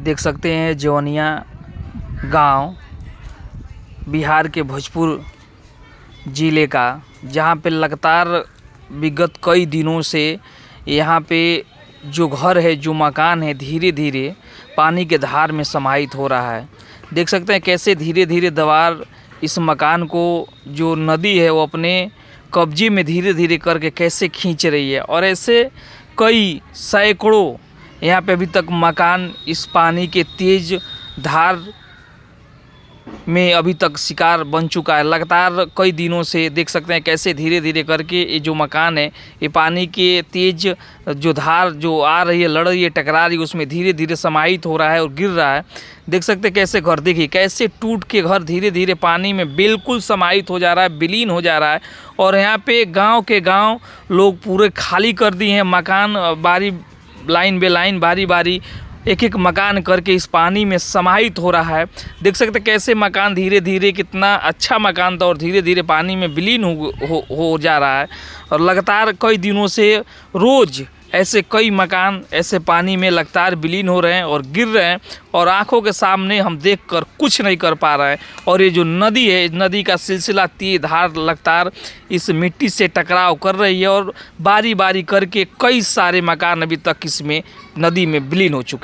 देख सकते हैं जौनिया गांव बिहार के भोजपुर ज़िले का, जहां पे लगातार विगत कई दिनों से यहां पे जो घर है, जो मकान है, धीरे धीरे पानी के धार में समाहित हो रहा है। देख सकते हैं कैसे धीरे धीरे दीवार इस मकान को, जो नदी है वो अपने कब्जे में धीरे धीरे करके कैसे खींच रही है। और ऐसे कई सैकड़ों यहाँ पे अभी तक मकान इस पानी के तेज धार में अभी तक शिकार बन चुका है। लगातार कई दिनों से देख सकते हैं कैसे धीरे धीरे करके ये जो मकान है, ये पानी के तेज जो धार जो आ रही है, लड़ रही है, टकरा रही है, उसमें धीरे धीरे समाहित हो रहा है और गिर रहा है। देख सकते हैं कैसे घर, देखिए कैसे टूट के घर धीरे धीरे पानी में बिल्कुल समाहित हो जा रहा है, विलीन हो जा रहा है। और यहाँ पे गाँव के गाँव लोग पूरे खाली कर दिए हैं मकान, बारी लाइन बे लाइन, बारी बारी एक एक मकान करके इस पानी में समाहित हो रहा है। देख सकते हैं कैसे मकान धीरे धीरे, कितना अच्छा मकान था और धीरे धीरे पानी में विलीन हो जा रहा है। और लगातार कई दिनों से रोज़ ऐसे कई मकान ऐसे पानी में लगातार विलीन हो रहे हैं और गिर रहे हैं, और आंखों के सामने हम देखकर कुछ नहीं कर पा रहे हैं। और ये जो नदी है, इस नदी का सिलसिला तेज धार लगातार इस मिट्टी से टकराव कर रही है, और बारी बारी करके कई सारे मकान अभी तक इसमें नदी में विलीन हो चुके हैं।